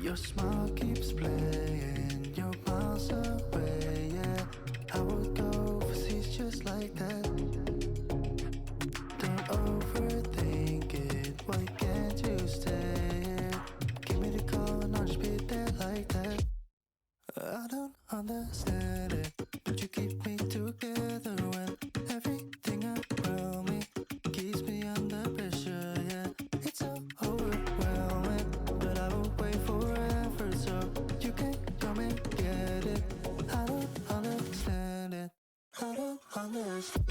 Your smile keeps playing, you're miles away, yeah. I would go overseas just like that. Don't overthink it, why can't you stay here? Give me the call and I'll just be there like that. I don't understand it, but you keep me together when everything around me keeps me under pressure, yeah. It's so overwhelming, but I will wait forever so you can come and get it. I don't understand it, I don't understand.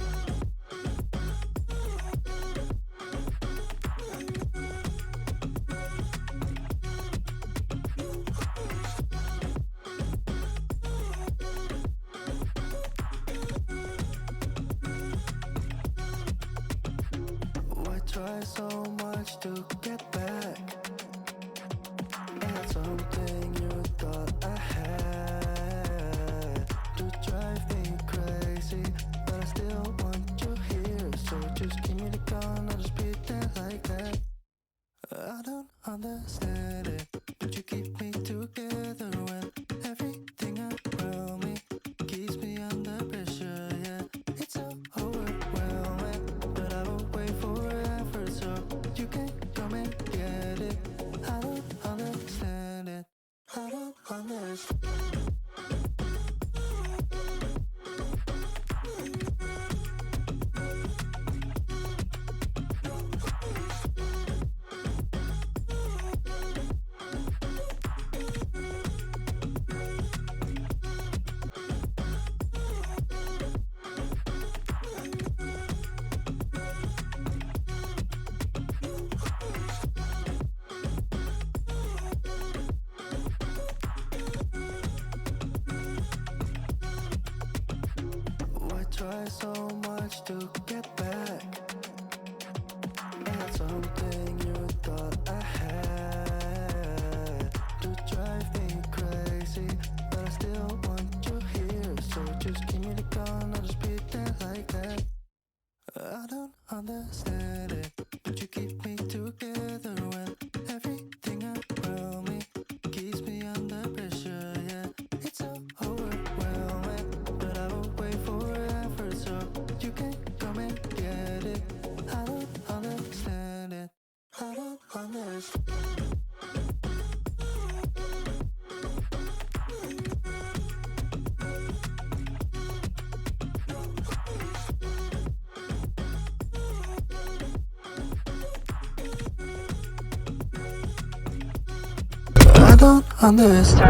Why try so much to get back? That's something you thought I had to drive me crazy, but I still want you here. So just give me the gun, I'll just be there like that. I don't understand it, but you keep me together when everything around me keeps me under pressure, yeah. It's so overwhelming, but I will wait forever so you can come and get it. I don't understand it, I don't understand. Why try so much to get back? That's something you thought I had to drive me crazy, but I still want you here. So just give me the gun, I'll just be there like that. I don't understand it, but you keep me together when everything around me keeps me under pressure, yeah. It's so overwhelming, but I will wait forever so you can come and get it. I don't understand it, I don't understand. I don't understand.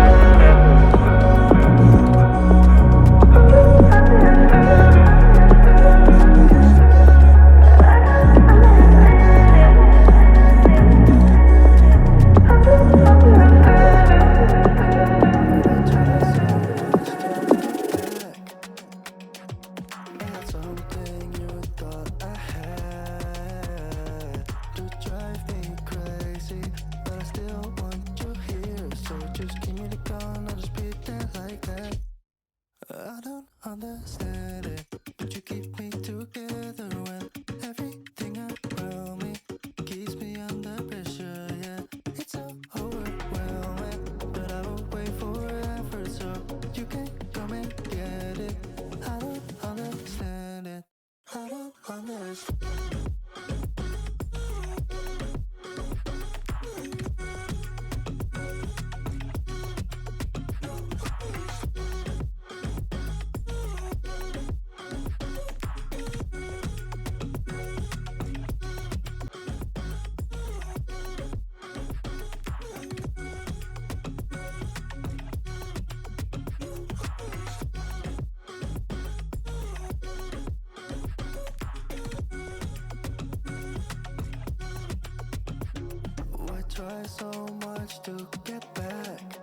That's something you thought I had to drive me crazy, but I still want you here. So just give me the gun, I'll just be there like that. I don't understand it, but you keep me together when everything around me keeps me under pressure, yeah. It's so overwhelming, but I will wait forever so you can come and get it. I don't understand it, I don't understand. Why try so much to get back?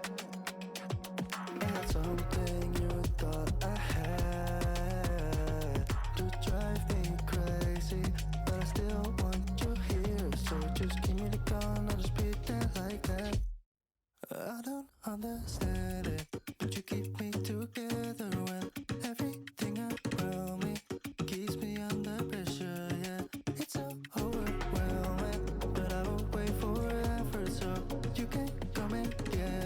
That's something you thought I had to drive me crazy, but I still want you here. So just give me the gun, I'll just be there like that. I don't understand it, but you keep me together when everything around me keeps me under pressure, yeah. It's so overwhelming, but I will wait forever so you can come and get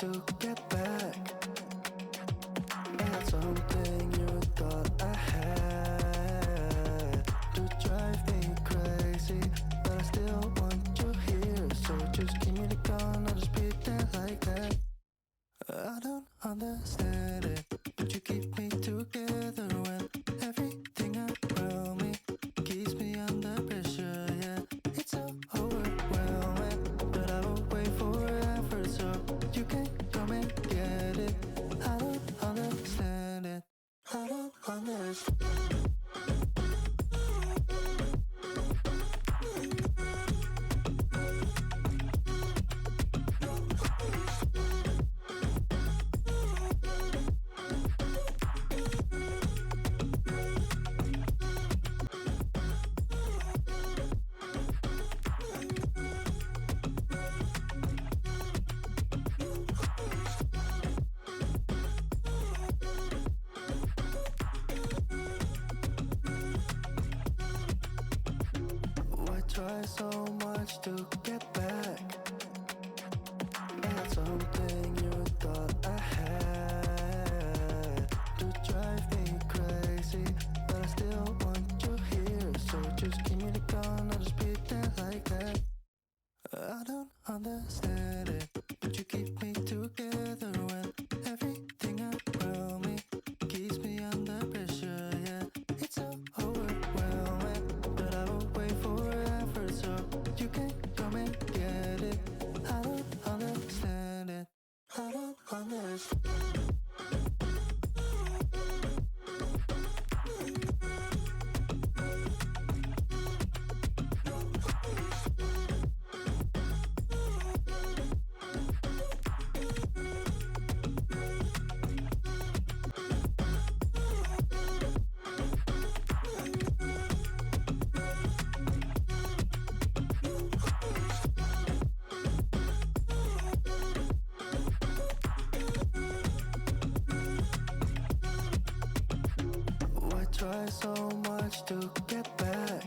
to get back. I had something you thought I had to drive me crazy, but I still want you here. So just give me the gun, I'll just pretend like that. I don't understand it, but you keep me together when everything around me keeps me under pressure. Yeah, it's so overwhelming, but I will wait forever so you can come and get it. I don't understand it. I don't understand. Why try so much to get back? I had something you thought I had to drive me crazy, but I still want you here. So just give me the gun, I'll just pretend like that. I don't understand it, but you keep me together when everything around me keeps me under pressure. Yeah, it's so overwhelming, but I will wait forever so you can come and get it. I don't understand it. I don't understand. Why try so much to get back?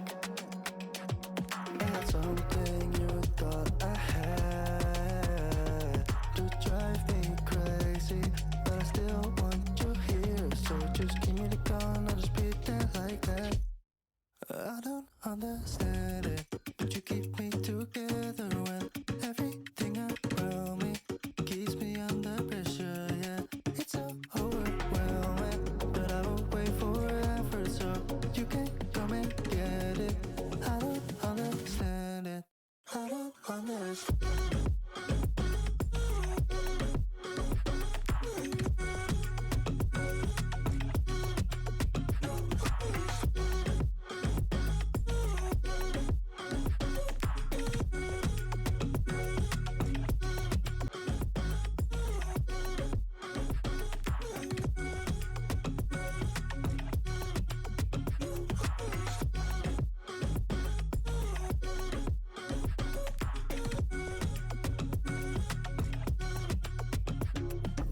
I had something you thought I had to drive me crazy, but I still want you here. So just give me the gun, I'll just pretend like that. I don't understand it, but you keep me together when everything around me keeps me under pressure. Yeah, it's so overwhelming, but I will wait forever so you can come and get it. I don't understand it. I don't understand.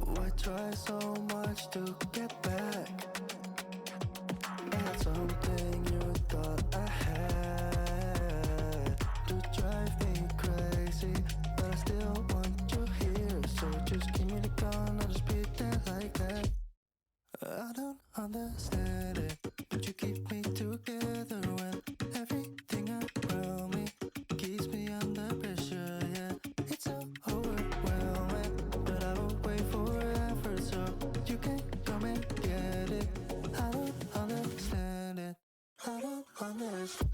Why try so much to get back? I had something you thought I had to drive me crazy, but I still want you here. So just give me the gun, I'll just pretend like that. I don't understand it, but you keep me together when everything around me keeps me under pressure. Yeah, it's so overwhelming, but I will wait forever so you can come and get it. I don't understand it. I don't understand.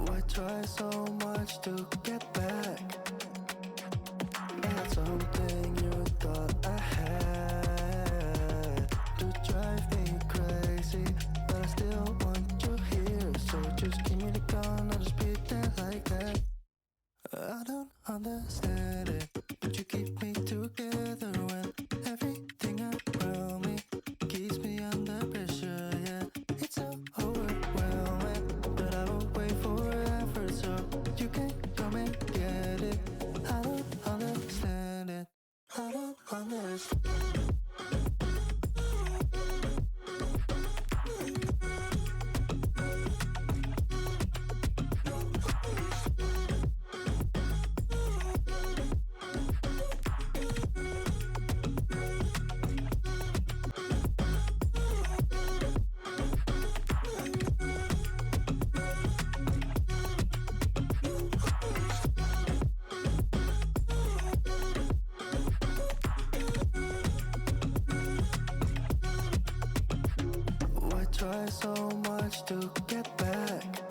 Why try so much to get back? I had something you thought I had to drive me crazy, but I still want you here. So just give me the gun, I'll just pretend like that. I don't understand. honest. Try so much to get back.